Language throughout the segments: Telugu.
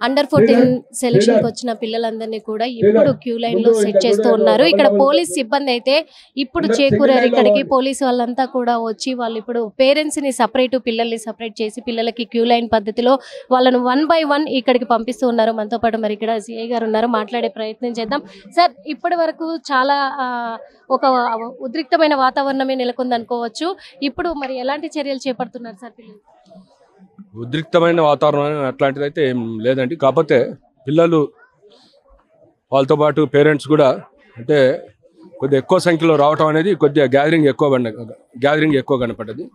అండర్ 14 సెలక్షన్కి వచ్చిన పిల్లలందరినీ కూడా ఇప్పుడు క్యూ లైన్లో సెట్ చేస్తూ ఉన్నారు. ఇక్కడ పోలీస్ సిబ్బంది అయితే ఇప్పుడు చేకూరారు ఇక్కడికి. పోలీసు వాళ్ళంతా కూడా వచ్చి వాళ్ళు ఇప్పుడు పేరెంట్స్ని సపరేట్ పిల్లల్ని సపరేట్ చేసి పిల్లలకి క్యూ లైన్ పద్ధతిలో వాళ్ళను 1 by 1 ఇక్కడికి పంపిస్తూ ఉన్నారు. మనతో పాటు మరి ఇక్కడ సిఐ గారు ఉన్నారు, మాట్లాడే ప్రయత్నం చేద్దాం. సార్, ఇప్పటి వరకు చాలా ఒక ఉద్రిక్తమైన వాతావరణమే నెలకొంది అనుకోవచ్చు. ఇప్పుడు మరి ఎలాంటి చర్యలు చేపడుతున్నారు సార్ పిల్లలు? ఉద్రిక్తమైన వాతావరణం అట్లాంటిది అయితే ఏం లేదండి. కాకపోతే పిల్లలు వాళ్ళతో పాటు పేరెంట్స్ కూడా అంటే కొద్దిగా ఎక్కువ సంఖ్యలో రావటం అనేది కొద్దిగా గ్యాదరింగ్ ఎక్కువ కనపడ్డది.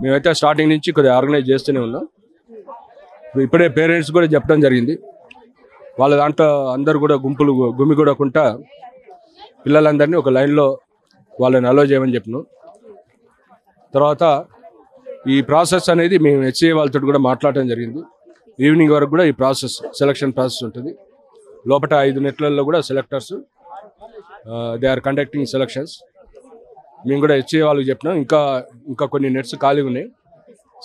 మేమైతే స్టార్టింగ్ నుంచి కొద్దిగా ఆర్గనైజ్ చేస్తూనే ఉన్నాం. ఇప్పుడే పేరెంట్స్ కూడా చెప్పడం జరిగింది. వాళ్ళ దాంట్లో అందరూ కూడా గుమిగూడకుండా పిల్లలందరినీ ఒక లైన్లో వాళ్ళని అలో చేయమని చెప్పినాం. తర్వాత ఈ ప్రాసెస్ అనేది మేము హెచ్ఏ వాళ్ళతో కూడా మాట్లాడటం జరిగింది. ఈవినింగ్ వరకు కూడా ఈ సెలక్షన్ ప్రాసెస్ ఉంటుంది. లోపల 5 నెట్లలో కూడా selectors they are conducting selections. మేము కూడా హెచ్ఏ వాళ్ళకి చెప్పినాం. ఇంకా కొన్ని నెట్స్ ఖాళీ ఉన్నాయి.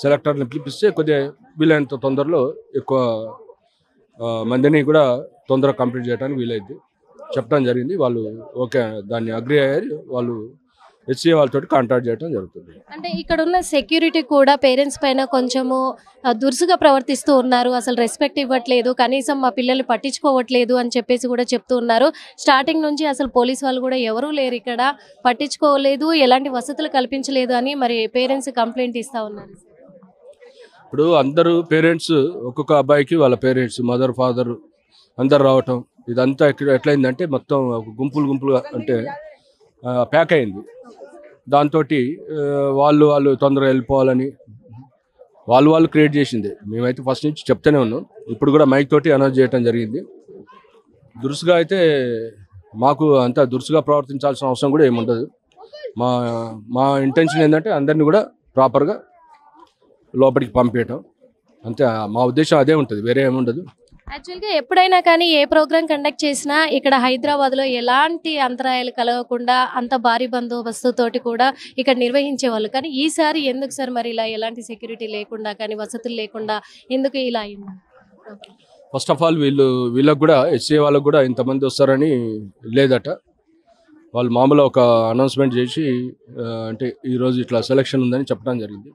సెలెక్టర్ని పిలిపిస్తే కొద్దిగా వీలైనంత తొందరలో ఎక్కువ మందిని కూడా తొందరగా కంప్లీట్ చేయడానికి వీలైద్ది చెప్పడం జరిగింది. వాళ్ళు ఓకే దాన్ని అగ్రి అయ్యారు. వాళ్ళు హెచ్ఏ వాళ్ళతో కాంటాక్ట్ చేయడం జరుగుతుంది. అంటే ఇక్కడ ఉన్న సెక్యూరిటీ కూడా పేరెంట్స్ పైన కొంచెము దురుసుగా ప్రవర్తిస్తూ ఉన్నారు. అసలు రెస్పెక్ట్ ఇవ్వట్లేదు, కనీసం మా పిల్లల్ని పట్టించుకోవట్లేదు అని చెప్పేసి కూడా చెప్తూ ఉన్నారు. స్టార్టింగ్ నుంచి అసలు పోలీస్ వాళ్ళు కూడా ఎవరూ లేరు ఇక్కడ, పట్టించుకోలేదు, ఎలాంటి వసతులు కల్పించలేదు అని మరి పేరెంట్స్ కంప్లైంట్ ఇస్తూ ఉన్నారు. ఇప్పుడు అందరూ పేరెంట్స్ ఒక్కొక్క అబ్బాయికి వాళ్ళ పేరెంట్స్ మదర్ ఫాదర్ అందరు రావటం ఇదంతా ఎట్లయిందంటే మొత్తం గుంపులుగా అంటే ప్యాక్ అయింది. దాంతో వాళ్ళు తొందరగా వెళ్ళిపోవాలని వాళ్ళు క్రియేట్ చేసింది. మేమైతే ఫస్ట్ నుంచి చెప్తూనే ఉన్నాం. ఇప్పుడు కూడా మైక్ తోటి అనౌన్స్ చేయడం జరిగింది. దురుసుగా అయితే మాకు అంత దురుసుగా ప్రవర్తించాల్సిన అవసరం కూడా ఏముండదు. మా ఇంటెన్షన్ ఏంటంటే అందరినీ కూడా ప్రాపర్గా లోపలికి పంపించడం అంతే. మా ఉద్దేశం అదే ఉంటుంది, వేరే ఏముండదు. యాక్చువల్గా ఎప్పుడైనా కానీ ఏ ప్రోగ్రామ్ కండక్ట్ చేసినా ఇక్కడ హైదరాబాద్లో ఎలాంటి అంతరాయాలు కలగకుండా అంత భారీ బందోబస్తుతోటి కూడా ఇక్కడ నిర్వహించేవాళ్ళు. కానీ ఈసారి ఎందుకు సార్ మరి ఇలా ఎలాంటి సెక్యూరిటీ లేకుండా కానీ వసతులు లేకుండా ఎందుకు ఇలా అయింది? ఫస్ట్ ఆఫ్ ఆల్ వీళ్ళకి కూడా హెచ్ఏ వాళ్ళకు కూడా ఇంతమంది వస్తారని లేదట. వాళ్ళు మామూలుగా ఒక అనౌన్స్మెంట్ చేసి అంటే ఈరోజు ఇట్లా సెలక్షన్ ఉందని చెప్పడం జరిగింది.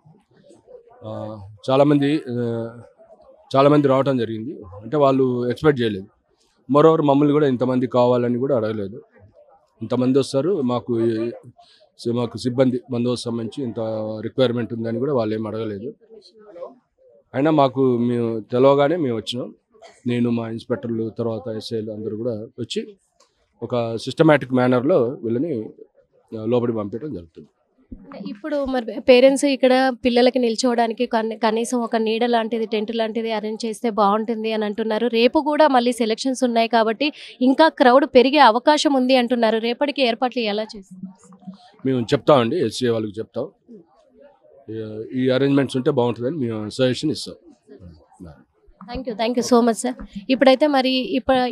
చాలామంది రావడం జరిగింది. అంటే వాళ్ళు ఎక్స్పెక్ట్ చేయలేదు. మరోవర్ మమ్మల్ని కూడా ఇంతమంది కావాలని కూడా అడగలేదు. ఇంతమంది వస్తారు, మాకు సిబ్బంది బందోబస్తు సంబంధించి ఇంత రిక్వైర్మెంట్ ఉందని కూడా వాళ్ళు ఏం అడగలేదు. అయినా మేము తెలవగానే మేము వచ్చినాం. నేను మా ఇన్స్పెక్టర్లు తర్వాత ఎస్ఐలు అందరూ కూడా వచ్చి ఒక సిస్టమేటిక్ మేనర్లో వీళ్ళని లోపలికి పంపించడం జరుగుతుంది. ఇప్పుడు మరి పేరెంట్స్ ఇక్కడ పిల్లలకి నిల్చోవడానికి కనీసం ఒక నీడ లాంటిది టెంట్ లాంటిది అరేంజ్ చేస్తే బాగుంటుంది అని అంటున్నారు. రేపు కూడా మళ్ళీ సెలక్షన్స్ ఉన్నాయి కాబట్టి ఇంకా క్రౌడ్ పెరిగే అవకాశం ఉంది అంటున్నారు. రేపటికి ఏర్పాట్లు ఎలా చేస్తారు? మేము చెప్తామండి, హెచ్ఏ వాళ్ళకి చెప్తాం. ఈ అరేంజ్మెంట్స్ ఉంటే బాగుంటుందని మేము సజెషన్ ఇస్తాం. Thank you so much sir. ఇప్పుడైతే మరి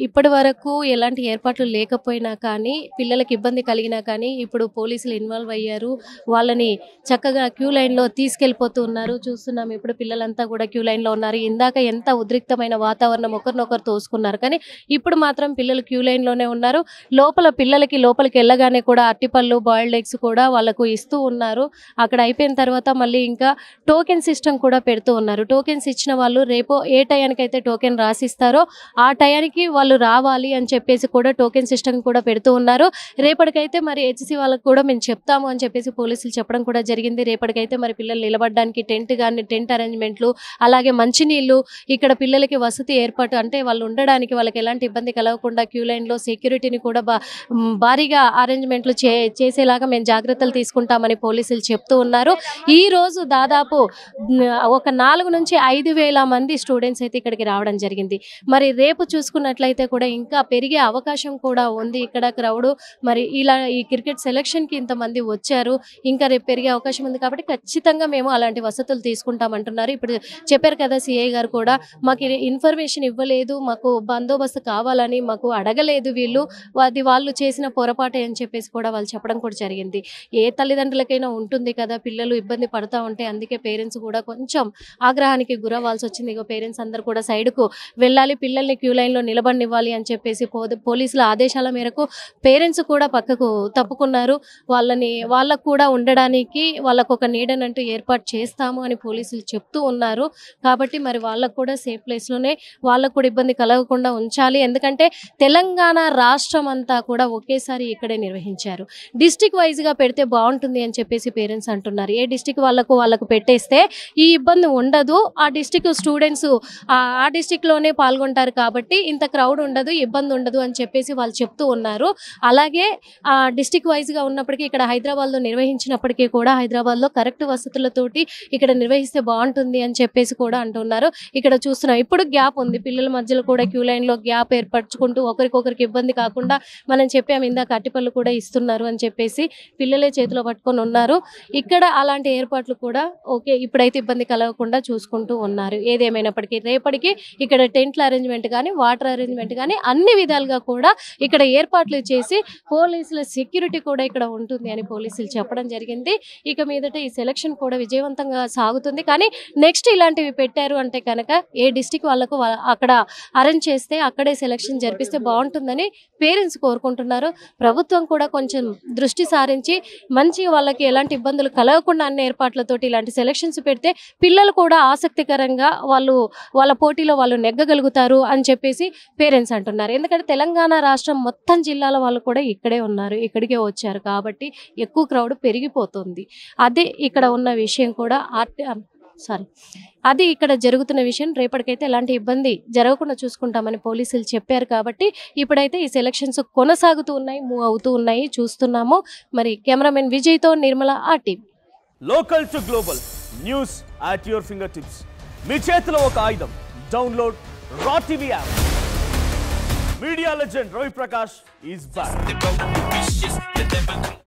ఇప్పటి వరకు ఎలాంటి ఏర్పాట్లు లేకపోయినా కానీ పిల్లలకి ఇబ్బంది కలిగినా కానీ ఇప్పుడు పోలీసులు ఇన్వాల్వ్ అయ్యారు. వాళ్ళని చక్కగా క్యూ లైన్లో తీసుకెళ్ళిపోతూ ఉన్నారు. చూస్తున్నాం ఇప్పుడు పిల్లలంతా కూడా క్యూ లైన్లో ఉన్నారు. ఇందాక ఎంత ఉద్రిక్తమైన వాతావరణం, ఒకరినొకరు తోసుకున్నారు. కానీ ఇప్పుడు మాత్రం పిల్లలు క్యూ లైన్లోనే ఉన్నారు. లోపలికి వెళ్ళగానే కూడా అట్టిపళ్ళు బాయిల్డ్ ఎగ్స్ కూడా వాళ్ళకు ఇస్తూ ఉన్నారు. అక్కడ అయిపోయిన తర్వాత మళ్ళీ ఇంకా టోకెన్ సిస్టమ్ కూడా పెడుతూ ఉన్నారు. టోకెన్స్ ఇచ్చిన వాళ్ళు రేపు ఏ టయానికైతే టోకెన్ రాసిస్తారో ఆ టయానికి వాళ్ళు రావాలి అని చెప్పేసి కూడా టోకెన్ సిస్టమ్ కూడా పెడుతూ ఉన్నారు. రేపటికైతే మరి హెచ్సి వాళ్ళకు కూడా మేము చెప్తాము అని చెప్పేసి పోలీసులు చెప్పడం కూడా జరిగింది. రేపటికైతే మరి పిల్లలు నిలబడడానికి టెంట్ అరేంజ్మెంట్లు, అలాగే మంచినీళ్ళు, ఇక్కడ పిల్లలకి వసతి ఏర్పాటు అంటే వాళ్ళు ఉండడానికి వాళ్ళకి ఎలాంటి ఇబ్బంది కలగకుండా క్యూ లైన్లో సెక్యూరిటీని కూడా భారీగా అరేంజ్మెంట్లు చేసేలాగా మేము జాగ్రత్తలు తీసుకుంటామని పోలీసులు చెప్తూ ఉన్నారు. ఈ రోజు దాదాపు ఒక 4 నుంచి 5,000 మంది స్టూడెంట్స్ అయితే ఇక్కడికి రావడం జరిగింది. మరి రేపు చూసుకున్నట్లయితే కూడా ఇంకా పెరిగే అవకాశం కూడా ఉంది. ఇక్కడ క్రౌడ్ మరి ఈ క్రికెట్ సెలక్షన్కి ఇంతమంది వచ్చారు, ఇంకా రేపు పెరిగే అవకాశం ఉంది. కాబట్టి ఖచ్చితంగా మేము అలాంటి వసతులు తీసుకుంటామంటున్నారు. ఇప్పుడు చెప్పారు కదా సిఐ గారు కూడా, మాకు ఇన్ఫర్మేషన్ ఇవ్వలేదు, మాకు బందోబస్తు కావాలని మాకు అడగలేదు వీళ్ళు, అది వాళ్ళు చేసిన పొరపాటే అని చెప్పేసి కూడా వాళ్ళు చెప్పడం కూడా జరిగింది. ఏ తల్లిదండ్రులకైనా ఉంటుంది కదా, పిల్లలు ఇబ్బంది పడుతూ ఉంటే అందుకే పేరెంట్స్ కూడా కొంచెం ఆగ్రహానికి గురవ్వాల్సి వచ్చింది. పేరెంట్స్ అందరూ కూడా సైడ్కు వెళ్ళాలి, పిల్లల్ని క్యూ లైన్లో నిలబడినివ్వాలి అని చెప్పేసి పోలీసుల ఆదేశాల మేరకు పేరెంట్స్ కూడా పక్కకు తప్పుకున్నారు. వాళ్ళకు కూడా ఉండడానికి వాళ్ళకు ఒక నీడనంటూ ఏర్పాటు చేస్తాము అని పోలీసులు చెప్తూ ఉన్నారు. కాబట్టి మరి వాళ్ళకు కూడా సేఫ్ ప్లేస్లోనే వాళ్ళకు కూడా ఇబ్బంది కలగకుండా ఉంచాలి. ఎందుకంటే తెలంగాణ రాష్ట్రం అంతా కూడా ఒకేసారి ఇక్కడే నిర్వహించారు. డిస్టిక్ వైజ్గా పెడితే బాగుంటుంది అని చెప్పేసి పేరెంట్స్ అంటున్నారు. ఏ డిస్టిక్ వాళ్ళకు పెట్టేస్తే ఈ ఇబ్బంది ఉండదు, ఆ డిస్టిక్ స్టూడెంట్స్ ఆ డిస్టిక్లోనే పాల్గొంటారు కాబట్టి ఇంత క్రౌడ్ ఉండదు, ఇబ్బంది ఉండదు అని చెప్పేసి వాళ్ళు చెప్తూ ఉన్నారు. అలాగే డిస్టిక్ వైజ్గా ఉన్నప్పటికీ ఇక్కడ హైదరాబాద్లో నిర్వహించినప్పటికీ కూడా హైదరాబాద్లో కరెక్ట్ వసతులతోటి ఇక్కడ నిర్వహిస్తే బాగుంటుంది అని చెప్పేసి కూడా అంటున్నారు. ఇక్కడ చూస్తున్నాం ఇప్పుడు గ్యాప్ ఉంది, పిల్లల మధ్యలో కూడా క్యూ లైన్లో గ్యాప్ ఏర్పరచుకుంటూ ఒకరికొకరికి ఇబ్బంది కాకుండా మనం చెప్పాము ఇందాక అట్టిపళ్ళు కూడా ఇస్తున్నారు అని చెప్పేసి పిల్లలే చేతిలో పట్టుకొని ఉన్నారు. ఇక్కడ అలాంటి ఏర్పాట్లు కూడా ఓకే ఇప్పుడైతే ఇబ్బంది కలగకుండా చూసుకుంటూ ఉన్నారు. ఏదేమైనప్పటికీ రేపటికి ఇక్కడ టెంట్ల అరేంజ్మెంట్ కానీ వాటర్ అరేంజ్మెంట్ కానీ అన్ని విధాలుగా కూడా ఇక్కడ ఏర్పాట్లు చేసి పోలీసుల సెక్యూరిటీ కూడా ఇక్కడ ఉంటుంది అని పోలీసులు చెప్పడం జరిగింది. ఇక మీదట ఈ సెలక్షన్ కూడా విజయవంతంగా సాగుతుంది. కానీ నెక్స్ట్ ఇలాంటివి పెట్టారు అంటే కనుక ఏ డిస్టిక్ వాళ్ళకు అక్కడ అరేంజ్ చేస్తే అక్కడే సెలక్షన్ జరిపిస్తే బాగుంటుందని పేరెంట్స్ కోరుకుంటున్నారు. ప్రభుత్వం కూడా కొంచెం దృష్టి సారించి మంచిగా వాళ్ళకి ఎలాంటి ఇబ్బందులు కలగకుండా అన్ని ఏర్పాట్లతోటి ఇలాంటి సెలక్షన్స్ పెడితే పిల్లలు కూడా ఆసక్తికరంగా వాళ్ళ పోటీలో వాళ్ళు నెగ్గగలుగుతారు అని చెప్పేసి పేరెంట్స్ అంటున్నారు. ఎందుకంటే తెలంగాణ రాష్ట్రం మొత్తం జిల్లాల వాళ్ళు కూడా ఇక్కడే ఉన్నారు, ఇక్కడికే వచ్చారు కాబట్టి ఎక్కువ క్రౌడ్ పెరిగిపోతుంది. అదే ఇక్కడ ఉన్న విషయం కూడా అది ఇక్కడ జరుగుతున్న విషయం. రేపటికైతే ఎలాంటి ఇబ్బంది జరగకుండా చూసుకుంటామని పోలీసులు చెప్పారు. కాబట్టి ఇప్పుడైతే ఈ సెలక్షన్స్ కొనసాగుతూ ఉన్నాయి, మూవ్ అవుతూ ఉన్నాయి, చూస్తున్నాము. మరి కెమెరామెన్ విజయ్తో Nirmala RTV. Local to global news at your fingertips. మీ చేతిలో ఒక ఆయుధం. Download raw TV app. Media legend Ravi Prakash is back.